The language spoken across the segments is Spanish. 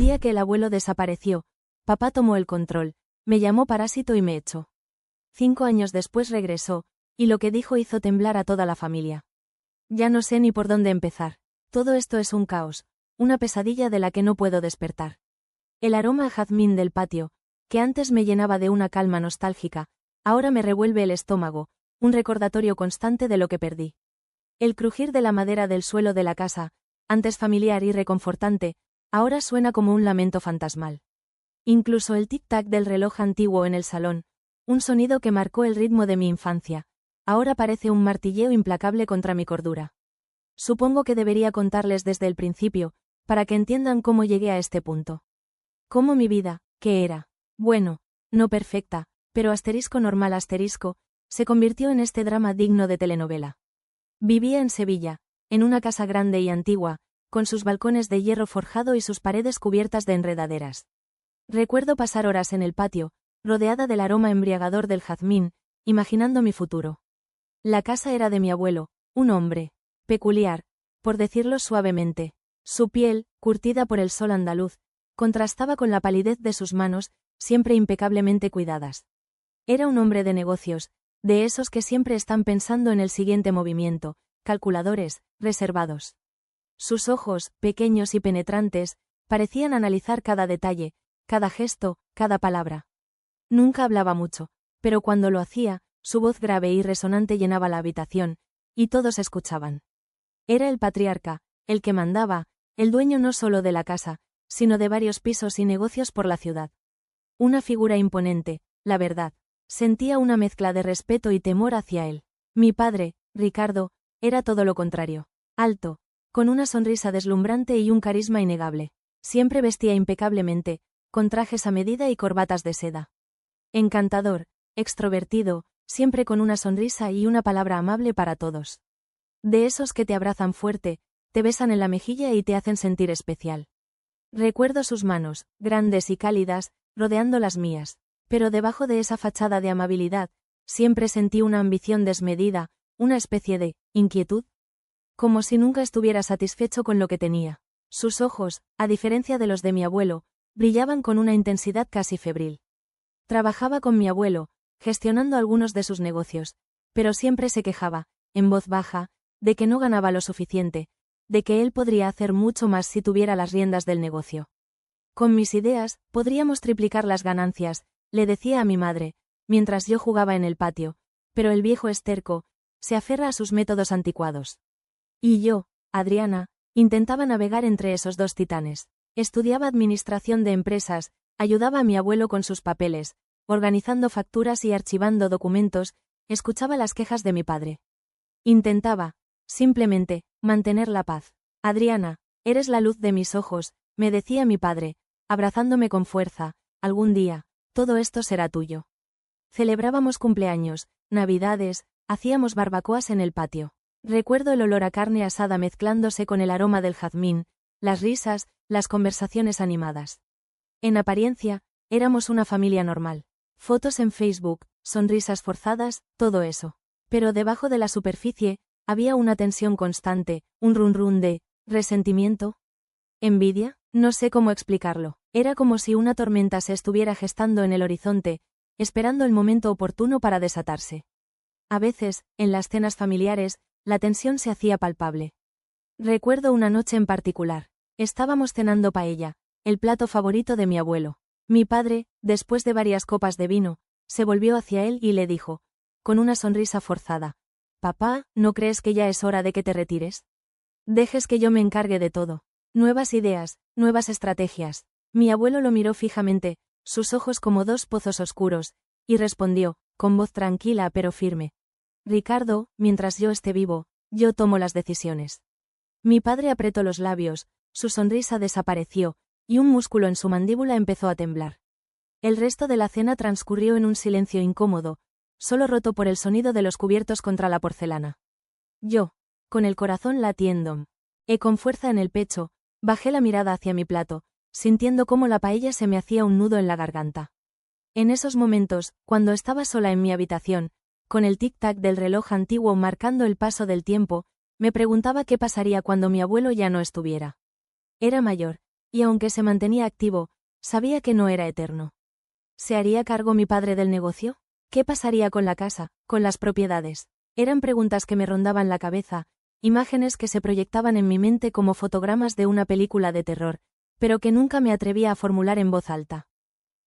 día que el abuelo desapareció, papá tomó el control, me llamó parásito y me echó. 5 años después regresó, y lo que dijo hizo temblar a toda la familia. Ya no sé ni por dónde empezar. Todo esto es un caos, una pesadilla de la que no puedo despertar. El aroma a jazmín del patio, que antes me llenaba de una calma nostálgica, ahora me revuelve el estómago, un recordatorio constante de lo que perdí. El crujir de la madera del suelo de la casa, antes familiar y reconfortante, ahora suena como un lamento fantasmal. Incluso el tic-tac del reloj antiguo en el salón, un sonido que marcó el ritmo de mi infancia, ahora parece un martilleo implacable contra mi cordura. Supongo que debería contarles desde el principio, para que entiendan cómo llegué a este punto. Cómo mi vida, que era, bueno, no perfecta, pero asterisco normal asterisco, se convirtió en este drama digno de telenovela. Vivía en Sevilla, en una casa grande y antigua, con sus balcones de hierro forjado y sus paredes cubiertas de enredaderas. Recuerdo pasar horas en el patio, rodeada del aroma embriagador del jazmín, imaginando mi futuro. La casa era de mi abuelo, un hombre peculiar, por decirlo suavemente. Su piel, curtida por el sol andaluz, contrastaba con la palidez de sus manos, siempre impecablemente cuidadas. Era un hombre de negocios, de esos que siempre están pensando en el siguiente movimiento, calculadores, reservados. Sus ojos, pequeños y penetrantes, parecían analizar cada detalle, cada gesto, cada palabra. Nunca hablaba mucho, pero cuando lo hacía, su voz grave y resonante llenaba la habitación, y todos escuchaban. Era el patriarca, el que mandaba, el dueño no solo de la casa, sino de varios pisos y negocios por la ciudad. Una figura imponente, la verdad. Sentía una mezcla de respeto y temor hacia él. Mi padre, Ricardo, era todo lo contrario. Alto, con una sonrisa deslumbrante y un carisma innegable. Siempre vestía impecablemente, con trajes a medida y corbatas de seda. Encantador, extrovertido, siempre con una sonrisa y una palabra amable para todos. De esos que te abrazan fuerte, te besan en la mejilla y te hacen sentir especial. Recuerdo sus manos, grandes y cálidas, rodeando las mías, pero debajo de esa fachada de amabilidad, siempre sentí una ambición desmedida, una especie de inquietud. Como si nunca estuviera satisfecho con lo que tenía. Sus ojos, a diferencia de los de mi abuelo, brillaban con una intensidad casi febril. Trabajaba con mi abuelo, gestionando algunos de sus negocios, pero siempre se quejaba, en voz baja, de que no ganaba lo suficiente, de que él podría hacer mucho más si tuviera las riendas del negocio. Con mis ideas, podríamos triplicar las ganancias, le decía a mi madre, mientras yo jugaba en el patio, pero el viejo esterco, se aferra a sus métodos anticuados. Y yo, Adriana, intentaba navegar entre esos dos titanes. Estudiaba administración de empresas, ayudaba a mi abuelo con sus papeles, organizando facturas y archivando documentos, escuchaba las quejas de mi padre. Intentaba, simplemente, mantener la paz. Adriana, eres la luz de mis ojos, me decía mi padre, abrazándome con fuerza, algún día, todo esto será tuyo. Celebrábamos cumpleaños, navidades, hacíamos barbacoas en el patio. Recuerdo el olor a carne asada mezclándose con el aroma del jazmín, las risas, las conversaciones animadas. En apariencia, éramos una familia normal. Fotos en Facebook, sonrisas forzadas, todo eso. Pero debajo de la superficie, había una tensión constante, un run de resentimiento. ¿Envidia? No sé cómo explicarlo. Era como si una tormenta se estuviera gestando en el horizonte, esperando el momento oportuno para desatarse. A veces, en las cenas familiares, la tensión se hacía palpable. Recuerdo una noche en particular. Estábamos cenando paella, el plato favorito de mi abuelo. Mi padre, después de varias copas de vino, se volvió hacia él y le dijo, con una sonrisa forzada: «Papá, ¿no crees que ya es hora de que te retires? Dejes que yo me encargue de todo. Nuevas ideas, nuevas estrategias». Mi abuelo lo miró fijamente, sus ojos como dos pozos oscuros, y respondió, con voz tranquila pero firme: «Ricardo, mientras yo esté vivo, yo tomo las decisiones». Mi padre apretó los labios, su sonrisa desapareció, y un músculo en su mandíbula empezó a temblar. El resto de la cena transcurrió en un silencio incómodo, solo roto por el sonido de los cubiertos contra la porcelana. Yo, con el corazón latiendo, con fuerza en el pecho, bajé la mirada hacia mi plato, sintiendo cómo la paella se me hacía un nudo en la garganta. En esos momentos, cuando estaba sola en mi habitación, con el tic-tac del reloj antiguo marcando el paso del tiempo, me preguntaba qué pasaría cuando mi abuelo ya no estuviera. Era mayor, y aunque se mantenía activo, sabía que no era eterno. ¿Se haría cargo mi padre del negocio? ¿Qué pasaría con la casa, con las propiedades? Eran preguntas que me rondaban la cabeza, imágenes que se proyectaban en mi mente como fotogramas de una película de terror, pero que nunca me atrevía a formular en voz alta.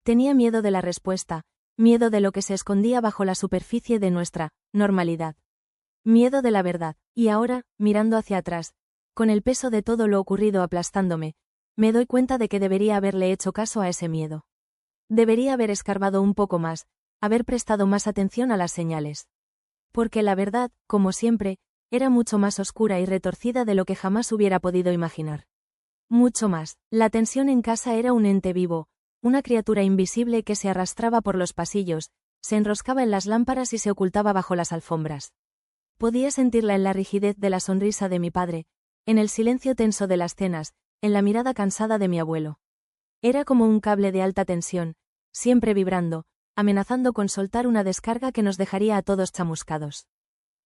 Tenía miedo de la respuesta, miedo de lo que se escondía bajo la superficie de nuestra normalidad. Miedo de la verdad, y ahora, mirando hacia atrás, con el peso de todo lo ocurrido aplastándome, me doy cuenta de que debería haberle hecho caso a ese miedo. Debería haber escarbado un poco más, haber prestado más atención a las señales. Porque la verdad, como siempre, era mucho más oscura y retorcida de lo que jamás hubiera podido imaginar. Mucho más. La tensión en casa era un ente vivo, una criatura invisible que se arrastraba por los pasillos, se enroscaba en las lámparas y se ocultaba bajo las alfombras. Podía sentirla en la rigidez de la sonrisa de mi padre, en el silencio tenso de las cenas, en la mirada cansada de mi abuelo. Era como un cable de alta tensión, siempre vibrando, amenazando con soltar una descarga que nos dejaría a todos chamuscados.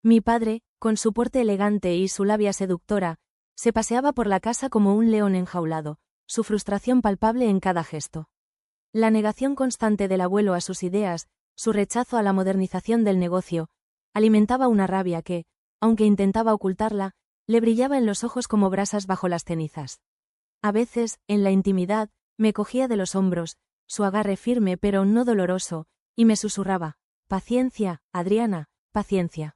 Mi padre, con su porte elegante y su labia seductora, se paseaba por la casa como un león enjaulado, su frustración palpable en cada gesto. La negación constante del abuelo a sus ideas, su rechazo a la modernización del negocio, alimentaba una rabia que, aunque intentaba ocultarla, le brillaba en los ojos como brasas bajo las cenizas. A veces, en la intimidad, me cogía de los hombros, su agarre firme pero no doloroso, y me susurraba: «Paciencia, Adriana, paciencia.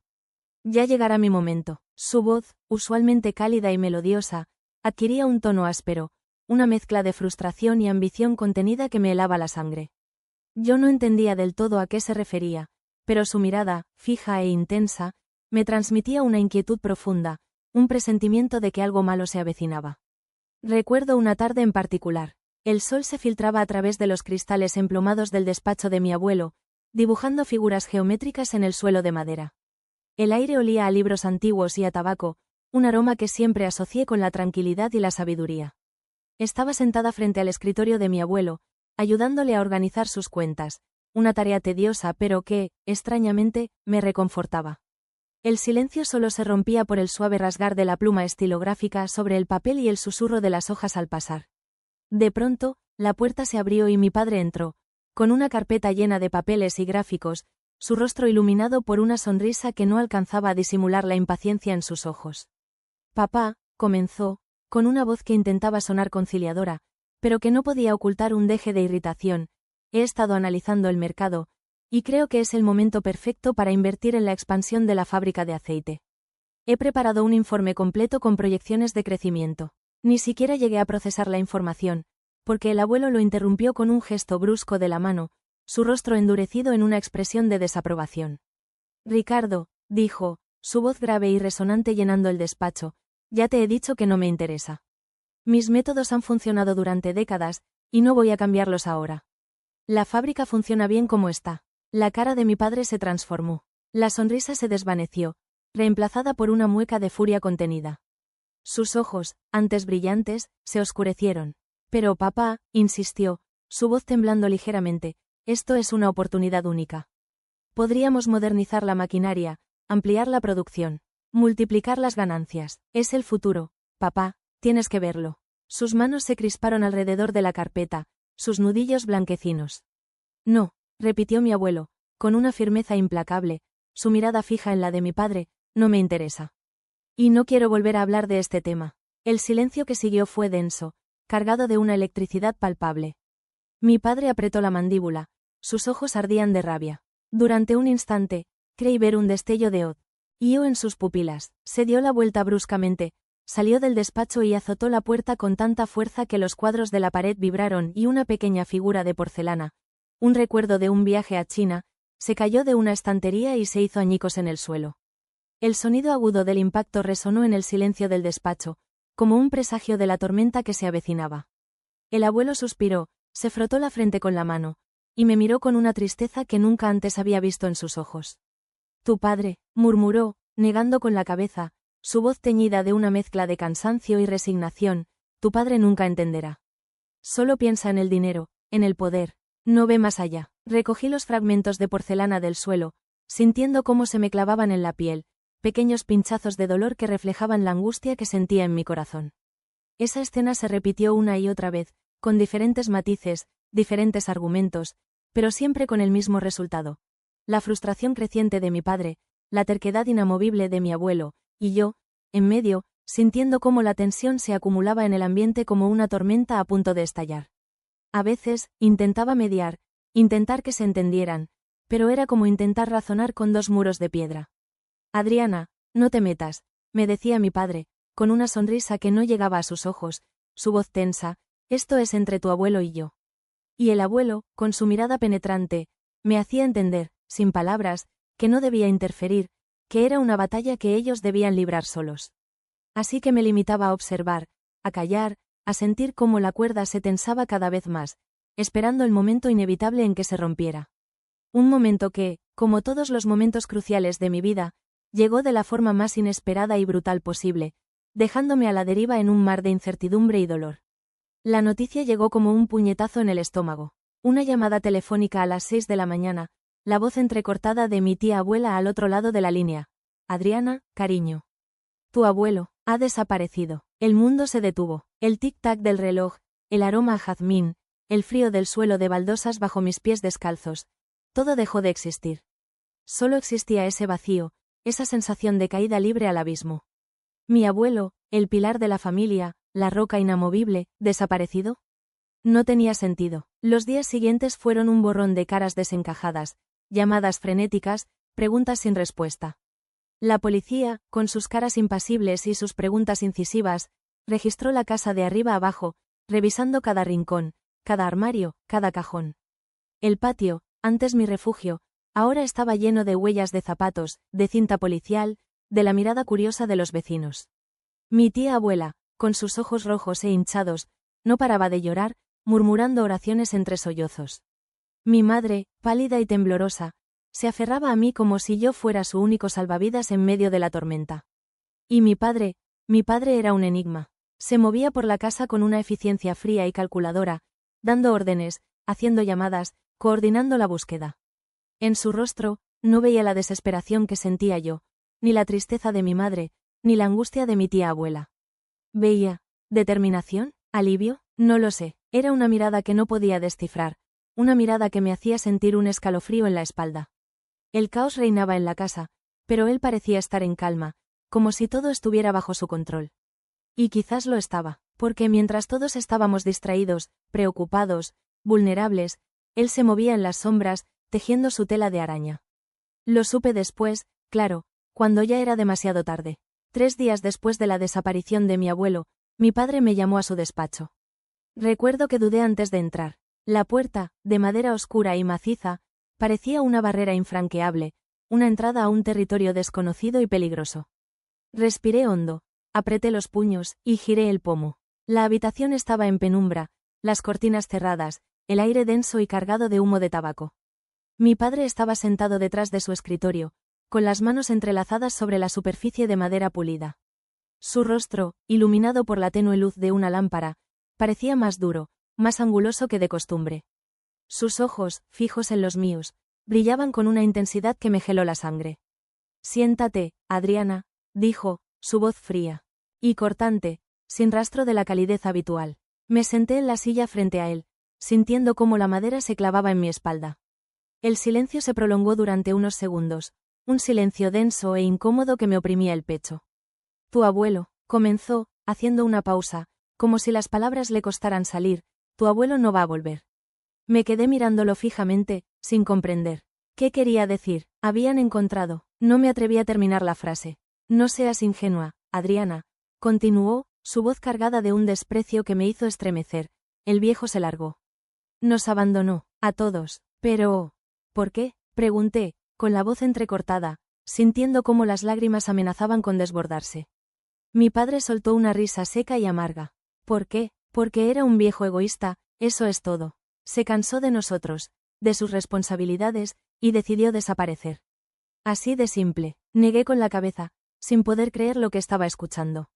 Ya llegará mi momento». Su voz, usualmente cálida y melodiosa, adquiría un tono áspero, una mezcla de frustración y ambición contenida que me helaba la sangre. Yo no entendía del todo a qué se refería, pero su mirada, fija e intensa, me transmitía una inquietud profunda, un presentimiento de que algo malo se avecinaba. Recuerdo una tarde en particular. El sol se filtraba a través de los cristales emplomados del despacho de mi abuelo, dibujando figuras geométricas en el suelo de madera. El aire olía a libros antiguos y a tabaco, un aroma que siempre asocié con la tranquilidad y la sabiduría. Estaba sentada frente al escritorio de mi abuelo, ayudándole a organizar sus cuentas, una tarea tediosa pero que, extrañamente, me reconfortaba. El silencio solo se rompía por el suave rasgar de la pluma estilográfica sobre el papel y el susurro de las hojas al pasar. De pronto, la puerta se abrió y mi padre entró, con una carpeta llena de papeles y gráficos, su rostro iluminado por una sonrisa que no alcanzaba a disimular la impaciencia en sus ojos. «Papá», comenzó, con una voz que intentaba sonar conciliadora, pero que no podía ocultar un deje de irritación, «he estado analizando el mercado, y creo que es el momento perfecto para invertir en la expansión de la fábrica de aceite. He preparado un informe completo con proyecciones de crecimiento». Ni siquiera llegué a procesar la información, porque el abuelo lo interrumpió con un gesto brusco de la mano, su rostro endurecido en una expresión de desaprobación. «Ricardo», dijo, su voz grave y resonante llenando el despacho, «ya te he dicho que no me interesa. Mis métodos han funcionado durante décadas, y no voy a cambiarlos ahora. La fábrica funciona bien como está». La cara de mi padre se transformó. La sonrisa se desvaneció, reemplazada por una mueca de furia contenida. Sus ojos, antes brillantes, se oscurecieron. «Pero papá», insistió, su voz temblando ligeramente, «esto es una oportunidad única. Podríamos modernizar la maquinaria, ampliar la producción, multiplicar las ganancias. Es el futuro, papá, tienes que verlo». Sus manos se crisparon alrededor de la carpeta, sus nudillos blanquecinos. «No», repitió mi abuelo, con una firmeza implacable, su mirada fija en la de mi padre, «no me interesa. Y no quiero volver a hablar de este tema». El silencio que siguió fue denso, cargado de una electricidad palpable. Mi padre apretó la mandíbula, sus ojos ardían de rabia. Durante un instante, creí ver un destello de odio en sus pupilas. Se dio la vuelta bruscamente, salió del despacho y azotó la puerta con tanta fuerza que los cuadros de la pared vibraron y una pequeña figura de porcelana, un recuerdo de un viaje a China, se cayó de una estantería y se hizo añicos en el suelo. El sonido agudo del impacto resonó en el silencio del despacho, como un presagio de la tormenta que se avecinaba. El abuelo suspiró, se frotó la frente con la mano, y me miró con una tristeza que nunca antes había visto en sus ojos. «Tu padre», murmuró, negando con la cabeza, su voz teñida de una mezcla de cansancio y resignación, «tu padre nunca entenderá. Solo piensa en el dinero, en el poder, no ve más allá». Recogí los fragmentos de porcelana del suelo, sintiendo cómo se me clavaban en la piel, pequeños pinchazos de dolor que reflejaban la angustia que sentía en mi corazón. Esa escena se repitió una y otra vez, con diferentes matices, diferentes argumentos, pero siempre con el mismo resultado. La frustración creciente de mi padre, la terquedad inamovible de mi abuelo, y yo, en medio, sintiendo cómo la tensión se acumulaba en el ambiente como una tormenta a punto de estallar. A veces, intentaba mediar, intentar que se entendieran, pero era como intentar razonar con dos muros de piedra. Adriana, no te metas, me decía mi padre, con una sonrisa que no llegaba a sus ojos, su voz tensa, esto es entre tu abuelo y yo. Y el abuelo, con su mirada penetrante, me hacía entender, sin palabras, que no debía interferir, que era una batalla que ellos debían librar solos. Así que me limitaba a observar, a callar, a sentir cómo la cuerda se tensaba cada vez más, esperando el momento inevitable en que se rompiera. Un momento que, como todos los momentos cruciales de mi vida, llegó de la forma más inesperada y brutal posible, dejándome a la deriva en un mar de incertidumbre y dolor. La noticia llegó como un puñetazo en el estómago. Una llamada telefónica a las 6 de la mañana, la voz entrecortada de mi tía abuela al otro lado de la línea. Adriana, cariño. Tu abuelo ha desaparecido. El mundo se detuvo. El tic-tac del reloj, el aroma a jazmín, el frío del suelo de baldosas bajo mis pies descalzos. Todo dejó de existir. Solo existía ese vacío, esa sensación de caída libre al abismo. Mi abuelo, el pilar de la familia, la roca inamovible, ¿desaparecido? No tenía sentido. Los días siguientes fueron un borrón de caras desencajadas, llamadas frenéticas, preguntas sin respuesta. La policía, con sus caras impasibles y sus preguntas incisivas, registró la casa de arriba abajo, revisando cada rincón, cada armario, cada cajón. El patio, antes mi refugio, ahora estaba lleno de huellas de zapatos, de cinta policial, de la mirada curiosa de los vecinos. Mi tía abuela, con sus ojos rojos e hinchados, no paraba de llorar, murmurando oraciones entre sollozos. Mi madre, pálida y temblorosa, se aferraba a mí como si yo fuera su único salvavidas en medio de la tormenta. Y mi padre era un enigma. Se movía por la casa con una eficiencia fría y calculadora, dando órdenes, haciendo llamadas, coordinando la búsqueda. En su rostro, no veía la desesperación que sentía yo, ni la tristeza de mi madre, ni la angustia de mi tía abuela. Veía, ¿determinación? ¿Alivio? No lo sé, era una mirada que no podía descifrar, una mirada que me hacía sentir un escalofrío en la espalda. El caos reinaba en la casa, pero él parecía estar en calma, como si todo estuviera bajo su control. Y quizás lo estaba, porque mientras todos estábamos distraídos, preocupados, vulnerables, él se movía en las sombras, tejiendo su tela de araña. Lo supe después, claro, cuando ya era demasiado tarde. 3 días después de la desaparición de mi abuelo, mi padre me llamó a su despacho. Recuerdo que dudé antes de entrar. La puerta, de madera oscura y maciza, parecía una barrera infranqueable, una entrada a un territorio desconocido y peligroso. Respiré hondo, apreté los puños, y giré el pomo. La habitación estaba en penumbra, las cortinas cerradas, el aire denso y cargado de humo de tabaco. Mi padre estaba sentado detrás de su escritorio, con las manos entrelazadas sobre la superficie de madera pulida. Su rostro, iluminado por la tenue luz de una lámpara, parecía más duro, más anguloso que de costumbre. Sus ojos, fijos en los míos, brillaban con una intensidad que me geló la sangre. Siéntate, Adriana, dijo, su voz fría y cortante, sin rastro de la calidez habitual. Me senté en la silla frente a él, sintiendo cómo la madera se clavaba en mi espalda. El silencio se prolongó durante unos segundos, un silencio denso e incómodo que me oprimía el pecho. Tu abuelo, comenzó, haciendo una pausa, como si las palabras le costaran salir, tu abuelo no va a volver. Me quedé mirándolo fijamente, sin comprender. ¿Qué quería decir? Habían encontrado. No me atreví a terminar la frase. No seas ingenua, Adriana, continuó, su voz cargada de un desprecio que me hizo estremecer. El viejo se largó. Nos abandonó, a todos. Pero... ¿por qué? Pregunté, con la voz entrecortada, sintiendo cómo las lágrimas amenazaban con desbordarse. Mi padre soltó una risa seca y amarga. ¿Por qué? Porque era un viejo egoísta, eso es todo. Se cansó de nosotros, de sus responsabilidades, y decidió desaparecer. Así de simple, negué con la cabeza, sin poder creer lo que estaba escuchando.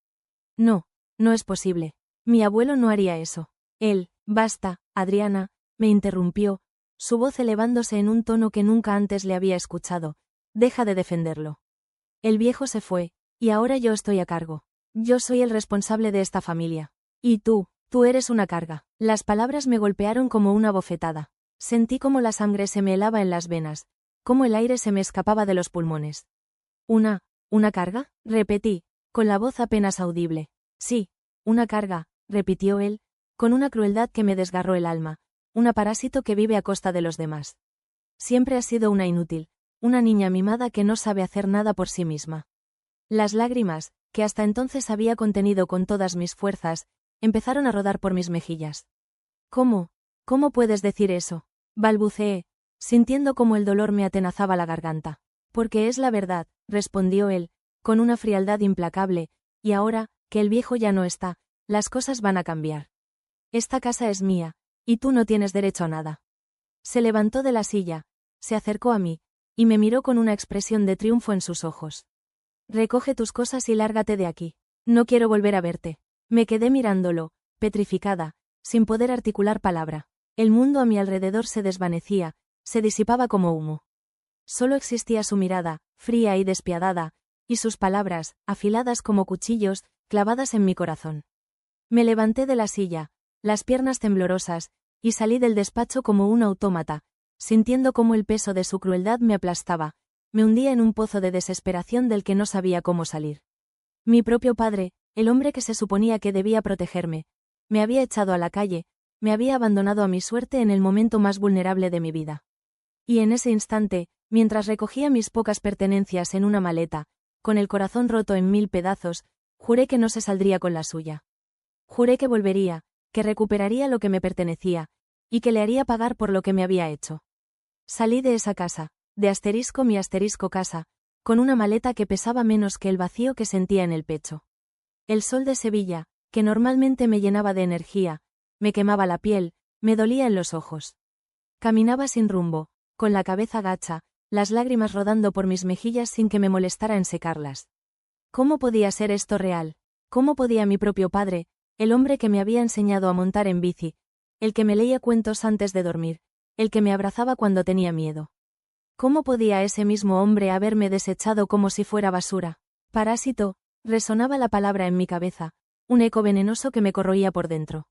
No, no es posible. Mi abuelo no haría eso. Él, basta, Adriana, me interrumpió, su voz elevándose en un tono que nunca antes le había escuchado. Deja de defenderlo. El viejo se fue, y ahora yo estoy a cargo. Yo soy el responsable de esta familia. Y tú eres una carga. Las palabras me golpearon como una bofetada. Sentí como la sangre se me helaba en las venas, como el aire se me escapaba de los pulmones. ¿Una carga? Repetí, con la voz apenas audible. Sí, una carga, repitió él, con una crueldad que me desgarró el alma, una parásito que vive a costa de los demás. Siempre has sido una inútil, una niña mimada que no sabe hacer nada por sí misma. Las lágrimas, que hasta entonces había contenido con todas mis fuerzas, empezaron a rodar por mis mejillas. ¿Cómo puedes decir eso? Balbuceé, sintiendo como el dolor me atenazaba la garganta. Porque es la verdad, respondió él, con una frialdad implacable, y ahora, que el viejo ya no está, las cosas van a cambiar. Esta casa es mía, y tú no tienes derecho a nada. Se levantó de la silla, se acercó a mí, y me miró con una expresión de triunfo en sus ojos. Recoge tus cosas y lárgate de aquí. No quiero volver a verte. Me quedé mirándolo, petrificada, sin poder articular palabra. El mundo a mi alrededor se desvanecía, se disipaba como humo. Solo existía su mirada, fría y despiadada, y sus palabras, afiladas como cuchillos, clavadas en mi corazón. Me levanté de la silla, las piernas temblorosas, y salí del despacho como un autómata, sintiendo cómo el peso de su crueldad me aplastaba, me hundía en un pozo de desesperación del que no sabía cómo salir. Mi propio padre, el hombre que se suponía que debía protegerme, me había echado a la calle, me había abandonado a mi suerte en el momento más vulnerable de mi vida. Y en ese instante, mientras recogía mis pocas pertenencias en una maleta, con el corazón roto en 1000 pedazos, juré que no se saldría con la suya. Juré que volvería, que recuperaría lo que me pertenecía, y que le haría pagar por lo que me había hecho. Salí de esa casa, de asterisco mi asterisco casa, con una maleta que pesaba menos que el vacío que sentía en el pecho. El sol de Sevilla, que normalmente me llenaba de energía, me quemaba la piel, me dolía en los ojos. Caminaba sin rumbo, con la cabeza gacha, las lágrimas rodando por mis mejillas sin que me molestara en secarlas. ¿Cómo podía ser esto real? ¿Cómo podía mi propio padre, el hombre que me había enseñado a montar en bici, el que me leía cuentos antes de dormir, el que me abrazaba cuando tenía miedo? ¿Cómo podía ese mismo hombre haberme desechado como si fuera basura? Parásito, resonaba la palabra en mi cabeza, un eco venenoso que me corroía por dentro.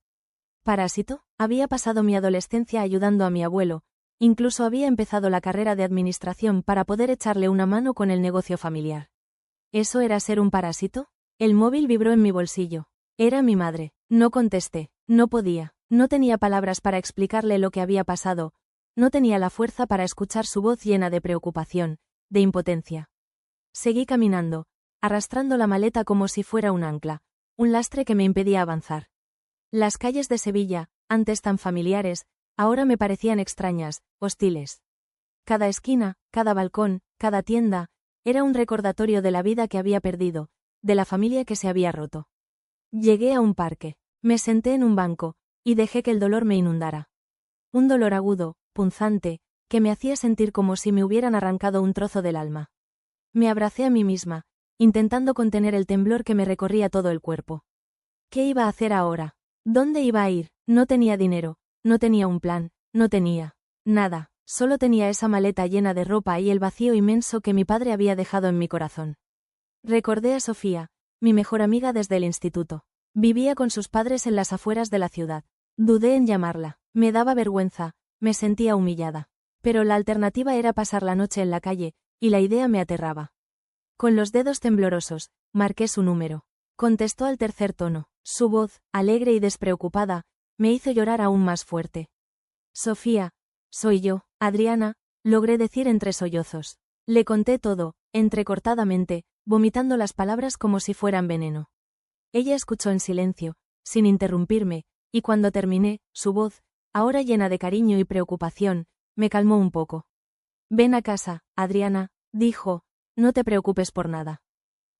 ¿Parásito? Había pasado mi adolescencia ayudando a mi abuelo, incluso había empezado la carrera de administración para poder echarle una mano con el negocio familiar. ¿Eso era ser un parásito? El móvil vibró en mi bolsillo. Era mi madre. No contesté, no podía, no tenía palabras para explicarle lo que había pasado, no tenía la fuerza para escuchar su voz llena de preocupación, de impotencia. Seguí caminando, arrastrando la maleta como si fuera un ancla, un lastre que me impedía avanzar. Las calles de Sevilla, antes tan familiares, ahora me parecían extrañas, hostiles. Cada esquina, cada balcón, cada tienda, era un recordatorio de la vida que había perdido, de la familia que se había roto. Llegué a un parque, me senté en un banco, y dejé que el dolor me inundara. Un dolor agudo, punzante, que me hacía sentir como si me hubieran arrancado un trozo del alma. Me abracé a mí misma, intentando contener el temblor que me recorría todo el cuerpo. ¿Qué iba a hacer ahora? ¿Dónde iba a ir? No tenía dinero, no tenía un plan, no tenía nada, solo tenía esa maleta llena de ropa y el vacío inmenso que mi padre había dejado en mi corazón. Recordé a Sofía, mi mejor amiga desde el instituto. Vivía con sus padres en las afueras de la ciudad. Dudé en llamarla, me daba vergüenza, me sentía humillada. Pero la alternativa era pasar la noche en la calle, y la idea me aterraba. Con los dedos temblorosos, marqué su número. Contestó al tercer tono. Su voz, alegre y despreocupada, me hizo llorar aún más fuerte. Sofía, soy yo, Adriana, logré decir entre sollozos. Le conté todo, entrecortadamente, vomitando las palabras como si fueran veneno. Ella escuchó en silencio, sin interrumpirme, y cuando terminé, su voz, ahora llena de cariño y preocupación, me calmó un poco. Ven a casa, Adriana, dijo, no te preocupes por nada.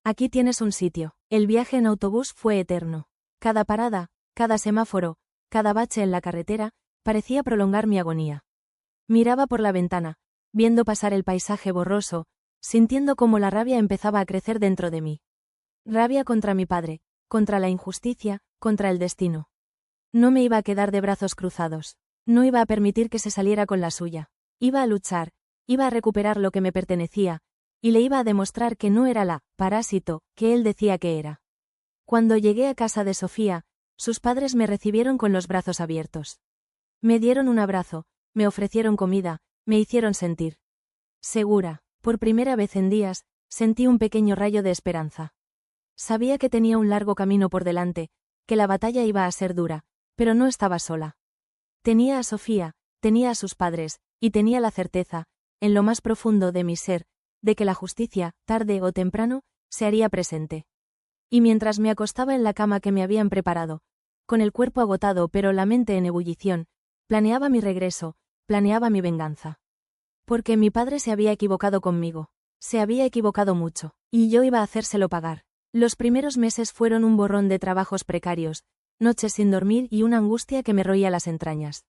Aquí tienes un sitio. El viaje en autobús fue eterno. Cada parada, cada semáforo, cada bache en la carretera, parecía prolongar mi agonía. Miraba por la ventana, viendo pasar el paisaje borroso, sintiendo cómo la rabia empezaba a crecer dentro de mí. Rabia contra mi padre, contra la injusticia, contra el destino. No me iba a quedar de brazos cruzados. No iba a permitir que se saliera con la suya. Iba a luchar, iba a recuperar lo que me pertenecía, y le iba a demostrar que no era la parásito que él decía que era. Cuando llegué a casa de Sofía, Sus padres me recibieron con los brazos abiertos. Me dieron un abrazo, me ofrecieron comida, me hicieron sentir segura. Por primera vez en días, sentí un pequeño rayo de esperanza. Sabía que tenía un largo camino por delante, que la batalla iba a ser dura, pero no estaba sola. Tenía a Sofía, tenía a sus padres, y tenía la certeza, en lo más profundo de mi ser, de que la justicia, tarde o temprano, se haría presente. Y mientras me acostaba en la cama que me habían preparado, con el cuerpo agotado pero la mente en ebullición, planeaba mi regreso, planeaba mi venganza. Porque mi padre se había equivocado conmigo. Se había equivocado mucho, y yo iba a hacérselo pagar. Los primeros meses fueron un borrón de trabajos precarios, noches sin dormir y una angustia que me roía las entrañas.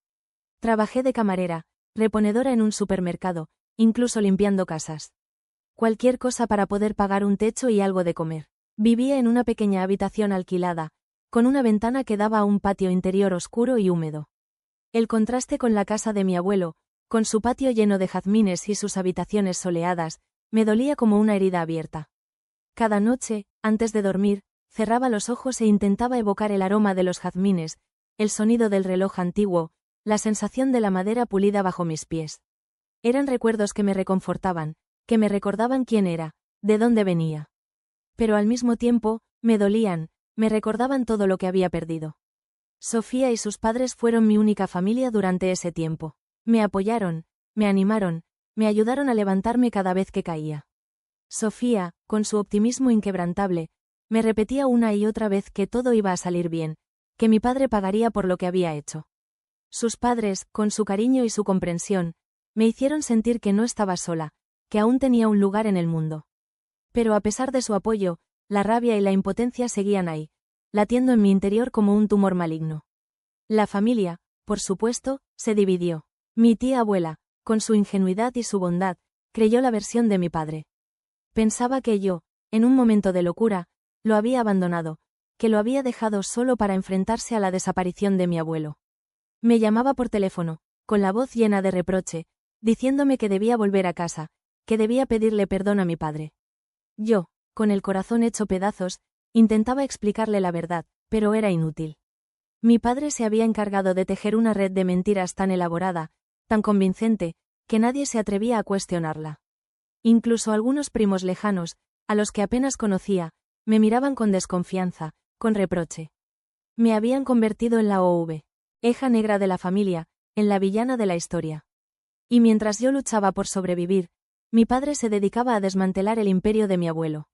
Trabajé de camarera, reponedora en un supermercado, incluso limpiando casas. Cualquier cosa para poder pagar un techo y algo de comer. Vivía en una pequeña habitación alquilada, con una ventana que daba a un patio interior oscuro y húmedo. El contraste con la casa de mi abuelo, con su patio lleno de jazmines y sus habitaciones soleadas, me dolía como una herida abierta. Cada noche, antes de dormir, cerraba los ojos e intentaba evocar el aroma de los jazmines, el sonido del reloj antiguo, la sensación de la madera pulida bajo mis pies. Eran recuerdos que me reconfortaban, que me recordaban quién era, de dónde venía. Pero al mismo tiempo, me dolían, me recordaban todo lo que había perdido. Sofía y sus padres fueron mi única familia durante ese tiempo. Me apoyaron, me animaron, me ayudaron a levantarme cada vez que caía. Sofía, con su optimismo inquebrantable, me repetía una y otra vez que todo iba a salir bien, que mi padre pagaría por lo que había hecho. Sus padres, con su cariño y su comprensión, me hicieron sentir que no estaba sola, que aún tenía un lugar en el mundo. Pero a pesar de su apoyo, la rabia y la impotencia seguían ahí, latiendo en mi interior como un tumor maligno. La familia, por supuesto, se dividió. Mi tía abuela, con su ingenuidad y su bondad, creyó la versión de mi padre. Pensaba que yo, en un momento de locura, lo había abandonado, que lo había dejado solo para enfrentarse a la desaparición de mi abuelo. Me llamaba por teléfono, con la voz llena de reproche, diciéndome que debía volver a casa, que debía pedirle perdón a mi padre. Yo, con el corazón hecho pedazos, intentaba explicarle la verdad, pero era inútil. Mi padre se había encargado de tejer una red de mentiras tan elaborada, tan convincente, que nadie se atrevía a cuestionarla. Incluso algunos primos lejanos, a los que apenas conocía, me miraban con desconfianza, con reproche. Me habían convertido en la oveja negra de la familia, en la villana de la historia. Y mientras yo luchaba por sobrevivir, mi padre se dedicaba a desmantelar el imperio de mi abuelo.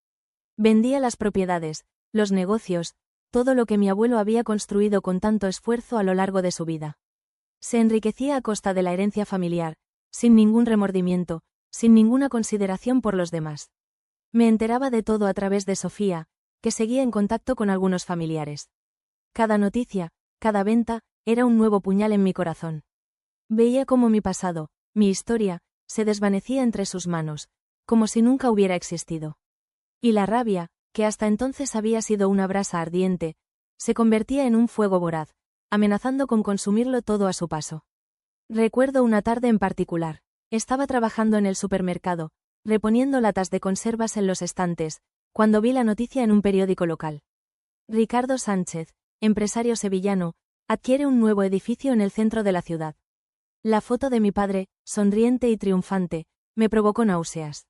Vendía las propiedades, los negocios, todo lo que mi abuelo había construido con tanto esfuerzo a lo largo de su vida. Se enriquecía a costa de la herencia familiar, sin ningún remordimiento, sin ninguna consideración por los demás. Me enteraba de todo a través de Sofía, que seguía en contacto con algunos familiares. Cada noticia, cada venta, era un nuevo puñal en mi corazón. Veía cómo mi pasado, mi historia, se desvanecía entre sus manos, como si nunca hubiera existido. Y la rabia, que hasta entonces había sido una brasa ardiente, se convertía en un fuego voraz, amenazando con consumirlo todo a su paso. Recuerdo una tarde en particular. Estaba trabajando en el supermercado, reponiendo latas de conservas en los estantes, cuando vi la noticia en un periódico local. Ricardo Sánchez, empresario sevillano, adquiere un nuevo edificio en el centro de la ciudad. La foto de mi padre, sonriente y triunfante, me provocó náuseas.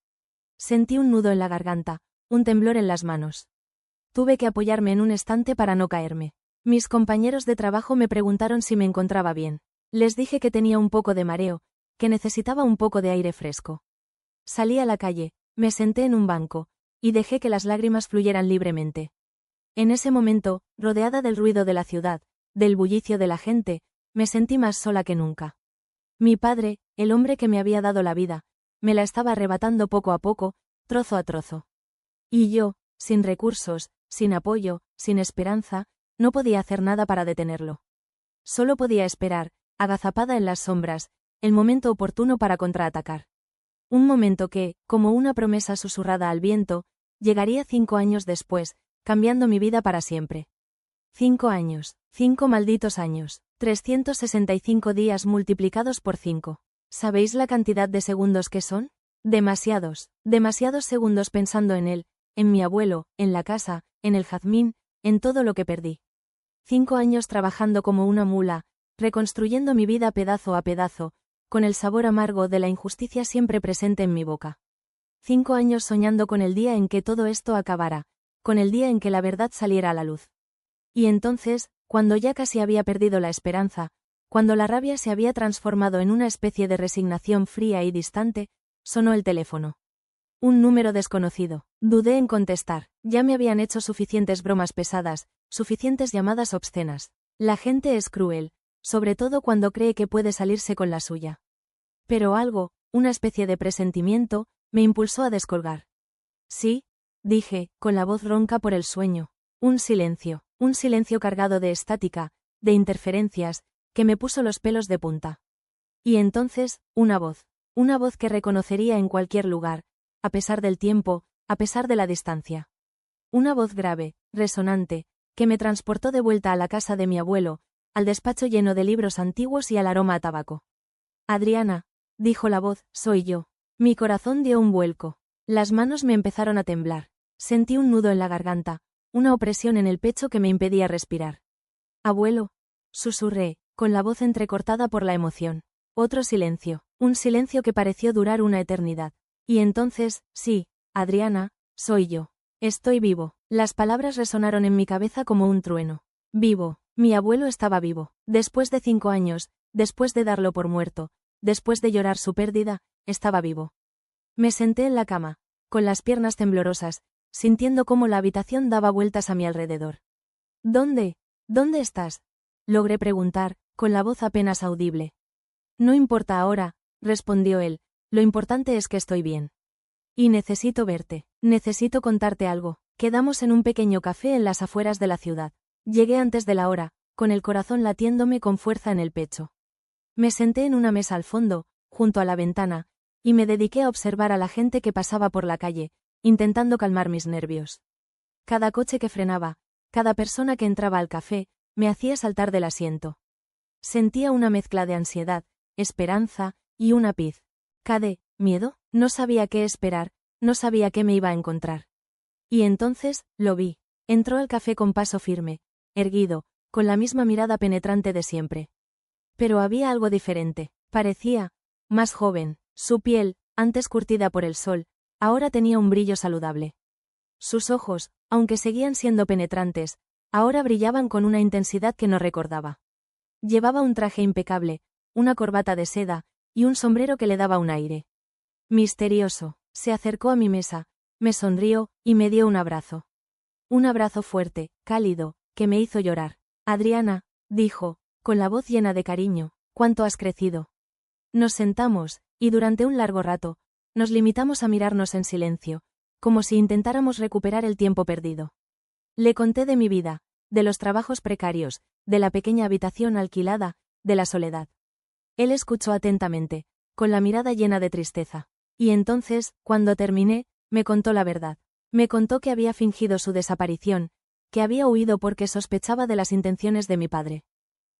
Sentí un nudo en la garganta, un temblor en las manos. Tuve que apoyarme en un estante para no caerme. Mis compañeros de trabajo me preguntaron si me encontraba bien. Les dije que tenía un poco de mareo, que necesitaba un poco de aire fresco. Salí a la calle, me senté en un banco, y dejé que las lágrimas fluyeran libremente. En ese momento, rodeada del ruido de la ciudad, del bullicio de la gente, me sentí más sola que nunca. Mi padre, el hombre que me había dado la vida, me la estaba arrebatando poco a poco, trozo a trozo. Y yo, sin recursos, sin apoyo, sin esperanza, no podía hacer nada para detenerlo. Solo podía esperar, agazapada en las sombras, el momento oportuno para contraatacar. Un momento que, como una promesa susurrada al viento, llegaría 5 años después, cambiando mi vida para siempre. 5 años, 5 malditos años, 365 días multiplicados por 5. ¿Sabéis la cantidad de segundos que son? Demasiados, demasiados segundos pensando en él, en mi abuelo, en la casa, en el jazmín, en todo lo que perdí. 5 años trabajando como una mula, reconstruyendo mi vida pedazo a pedazo, con el sabor amargo de la injusticia siempre presente en mi boca. 5 años soñando con el día en que todo esto acabara, con el día en que la verdad saliera a la luz. Y entonces, cuando ya casi había perdido la esperanza, cuando la rabia se había transformado en una especie de resignación fría y distante, sonó el teléfono. Un número desconocido. Dudé en contestar. Ya me habían hecho suficientes bromas pesadas, suficientes llamadas obscenas. La gente es cruel, sobre todo cuando cree que puede salirse con la suya. Pero algo, una especie de presentimiento, me impulsó a descolgar. Sí, dije, con la voz ronca por el sueño. Un silencio cargado de estática, de interferencias, que me puso los pelos de punta. Y entonces, una voz que reconocería en cualquier lugar, a pesar del tiempo, a pesar de la distancia. Una voz grave, resonante, que me transportó de vuelta a la casa de mi abuelo, al despacho lleno de libros antiguos y al aroma a tabaco. Adriana, dijo la voz, soy yo. Mi corazón dio un vuelco. Las manos me empezaron a temblar. Sentí un nudo en la garganta, una opresión en el pecho que me impedía respirar. Abuelo, susurré, con la voz entrecortada por la emoción. Otro silencio, un silencio que pareció durar una eternidad. Y entonces, sí, Adriana, soy yo. Estoy vivo. Las palabras resonaron en mi cabeza como un trueno. Vivo. Mi abuelo estaba vivo. Después de 5 años, después de darlo por muerto, después de llorar su pérdida, estaba vivo. Me senté en la cama, con las piernas temblorosas, sintiendo cómo la habitación daba vueltas a mi alrededor. ¿Dónde? ¿Dónde estás? Logré preguntar, con la voz apenas audible. No importa ahora, respondió él, lo importante es que estoy bien. Y necesito verte, necesito contarte algo. Quedamos en un pequeño café en las afueras de la ciudad. Llegué antes de la hora, con el corazón latiéndome con fuerza en el pecho. Me senté en una mesa al fondo, junto a la ventana, y me dediqué a observar a la gente que pasaba por la calle, intentando calmar mis nervios. Cada coche que frenaba, cada persona que entraba al café, me hacía saltar del asiento. Sentía una mezcla de ansiedad, esperanza, y una miedo, no sabía qué esperar, no sabía qué me iba a encontrar. Y entonces, lo vi. Entró al café con paso firme, erguido, con la misma mirada penetrante de siempre. Pero había algo diferente, parecía más joven, su piel, antes curtida por el sol, ahora tenía un brillo saludable. Sus ojos, aunque seguían siendo penetrantes, ahora brillaban con una intensidad que no recordaba. Llevaba un traje impecable, una corbata de seda, y un sombrero que le daba un aire misterioso. Se acercó a mi mesa, me sonrió, y me dio un abrazo. Un abrazo fuerte, cálido, que me hizo llorar. Adriana, dijo, con la voz llena de cariño, ¿cuánto has crecido? Nos sentamos, y durante un largo rato, nos limitamos a mirarnos en silencio, como si intentáramos recuperar el tiempo perdido. Le conté de mi vida, de los trabajos precarios, de la pequeña habitación alquilada, de la soledad. Él escuchó atentamente, con la mirada llena de tristeza. Y entonces, cuando terminé, me contó la verdad. Me contó que había fingido su desaparición, que había huido porque sospechaba de las intenciones de mi padre.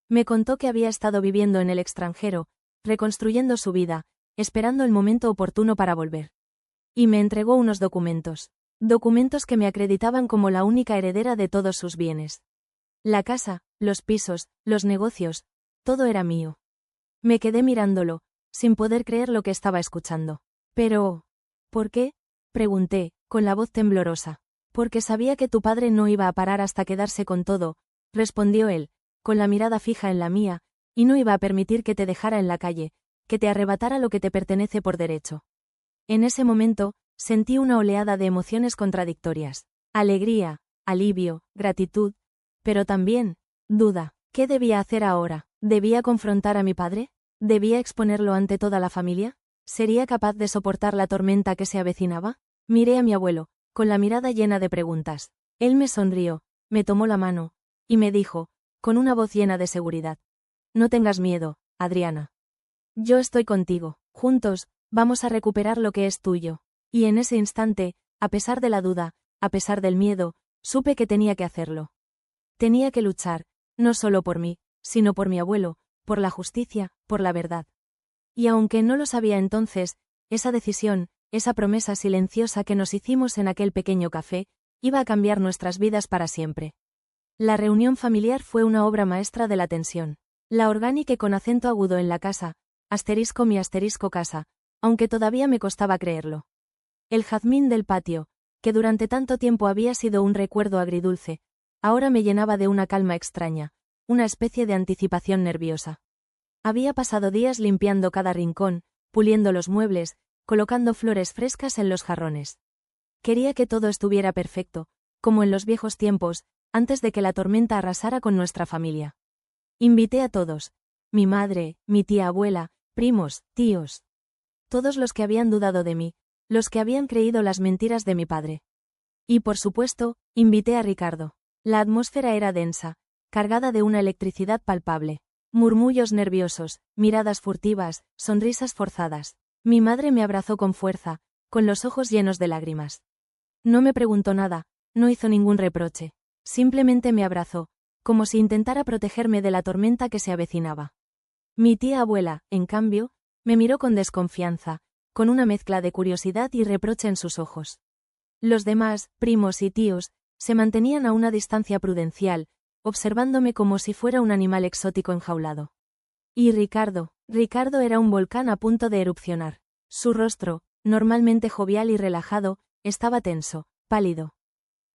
Me contó que había estado viviendo en el extranjero, reconstruyendo su vida, esperando el momento oportuno para volver. Y me entregó unos documentos. Documentos que me acreditaban como la única heredera de todos sus bienes. La casa, los pisos, los negocios, todo era mío. Me quedé mirándolo, sin poder creer lo que estaba escuchando. Pero, ¿por qué? Pregunté, con la voz temblorosa. Porque sabía que tu padre no iba a parar hasta quedarse con todo, respondió él, con la mirada fija en la mía, y no iba a permitir que te dejara en la calle, que te arrebatara lo que te pertenece por derecho. En ese momento, sentí una oleada de emociones contradictorias. Alegría, alivio, gratitud, pero también, duda. ¿Qué debía hacer ahora? ¿Debía confrontar a mi padre? ¿Debía exponerlo ante toda la familia? ¿Sería capaz de soportar la tormenta que se avecinaba? Miré a mi abuelo, con la mirada llena de preguntas. Él me sonrió, me tomó la mano, y me dijo, con una voz llena de seguridad. No tengas miedo, Adriana. Yo estoy contigo, juntos, vamos a recuperar lo que es tuyo. Y en ese instante, a pesar de la duda, a pesar del miedo, supe que tenía que hacerlo. Tenía que luchar, no solo por mí, sino por mi abuelo, por la justicia, por la verdad. Y aunque no lo sabía entonces, esa decisión, esa promesa silenciosa que nos hicimos en aquel pequeño café, iba a cambiar nuestras vidas para siempre. La reunión familiar fue una obra maestra de la tensión. La orgánica con acento agudo en la casa, asterisco mi asterisco casa, aunque todavía me costaba creerlo. El jazmín del patio, que durante tanto tiempo había sido un recuerdo agridulce, ahora me llenaba de una calma extraña, una especie de anticipación nerviosa. Había pasado días limpiando cada rincón, puliendo los muebles, colocando flores frescas en los jarrones. Quería que todo estuviera perfecto, como en los viejos tiempos, antes de que la tormenta arrasara con nuestra familia. Invité a todos, mi madre, mi tía abuela, primos, tíos. Todos los que habían dudado de mí, los que habían creído las mentiras de mi padre. Y por supuesto, invité a Ricardo. La atmósfera era densa, cargada de una electricidad palpable. Murmullos nerviosos, miradas furtivas, sonrisas forzadas. Mi madre me abrazó con fuerza, con los ojos llenos de lágrimas. No me preguntó nada, no hizo ningún reproche. Simplemente me abrazó, como si intentara protegerme de la tormenta que se avecinaba. Mi tía abuela, en cambio, me miró con desconfianza, con una mezcla de curiosidad y reproche en sus ojos. Los demás, primos y tíos, se mantenían a una distancia prudencial, observándome como si fuera un animal exótico enjaulado. Y Ricardo era un volcán a punto de erupcionar. Su rostro, normalmente jovial y relajado, estaba tenso, pálido.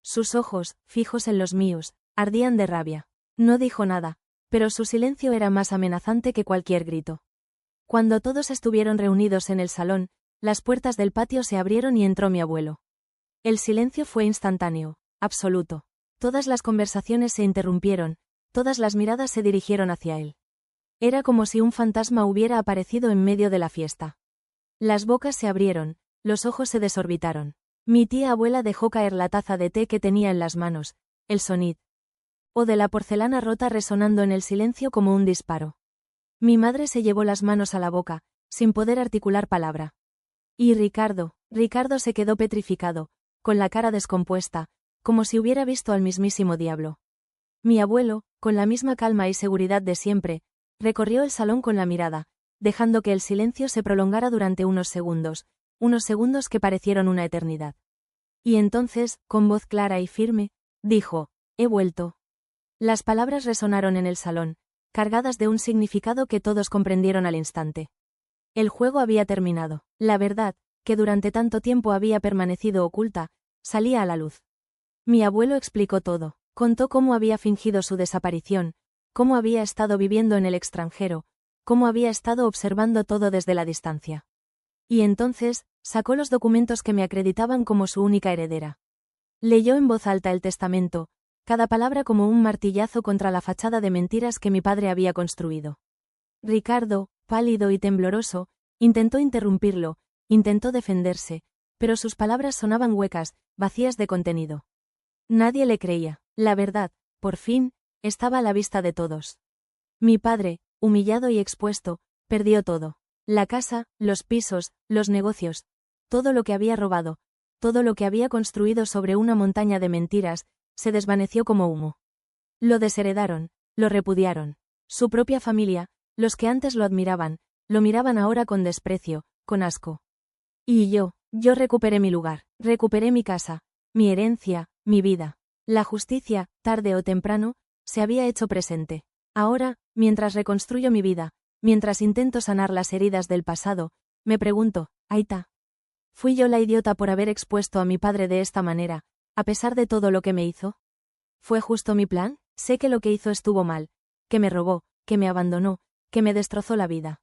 Sus ojos, fijos en los míos, ardían de rabia. No dijo nada, pero su silencio era más amenazante que cualquier grito. Cuando todos estuvieron reunidos en el salón, las puertas del patio se abrieron y entró mi abuelo. El silencio fue instantáneo, absoluto. Todas las conversaciones se interrumpieron, todas las miradas se dirigieron hacia él. Era como si un fantasma hubiera aparecido en medio de la fiesta. Las bocas se abrieron, los ojos se desorbitaron. Mi tía abuela dejó caer la taza de té que tenía en las manos, el sonido de la porcelana rota resonando en el silencio como un disparo. Mi madre se llevó las manos a la boca, sin poder articular palabra. Y Ricardo se quedó petrificado, con la cara descompuesta, como si hubiera visto al mismísimo diablo. Mi abuelo, con la misma calma y seguridad de siempre, recorrió el salón con la mirada, dejando que el silencio se prolongara durante unos segundos que parecieron una eternidad. Y entonces, con voz clara y firme, dijo, «He vuelto». Las palabras resonaron en el salón, cargadas de un significado que todos comprendieron al instante. El juego había terminado. La verdad, que durante tanto tiempo había permanecido oculta, salía a la luz. Mi abuelo explicó todo, contó cómo había fingido su desaparición, cómo había estado viviendo en el extranjero, cómo había estado observando todo desde la distancia. Y entonces, sacó los documentos que me acreditaban como su única heredera. Leyó en voz alta el testamento, cada palabra como un martillazo contra la fachada de mentiras que mi padre había construido. Ricardo, pálido y tembloroso, intentó interrumpirlo, intentó defenderse, pero sus palabras sonaban huecas, vacías de contenido. Nadie le creía. La verdad, por fin, estaba a la vista de todos. Mi padre, humillado y expuesto, perdió todo. La casa, los pisos, los negocios, todo lo que había robado, todo lo que había construido sobre una montaña de mentiras, se desvaneció como humo. Lo desheredaron, lo repudiaron. Su propia familia, los que antes lo admiraban, lo miraban ahora con desprecio, con asco. Y yo recuperé mi lugar, recuperé mi casa, mi herencia, mi vida. La justicia, tarde o temprano, se había hecho presente. Ahora, mientras reconstruyo mi vida, mientras intento sanar las heridas del pasado, me pregunto, Aita, ¿fui yo la idiota por haber expuesto a mi padre de esta manera, a pesar de todo lo que me hizo? ¿Fue justo mi plan? Sé que lo que hizo estuvo mal, que me robó, que me abandonó, que me destrozó la vida.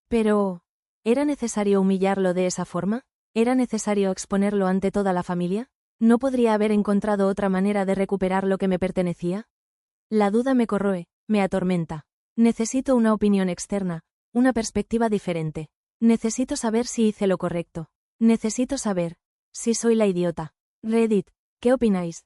Pero, ¿era necesario humillarlo de esa forma? ¿Era necesario exponerlo ante toda la familia? ¿No podría haber encontrado otra manera de recuperar lo que me pertenecía? La duda me corroe, me atormenta. Necesito una opinión externa, una perspectiva diferente. Necesito saber si hice lo correcto. Necesito saber si soy la idiota. Reddit, ¿qué opináis?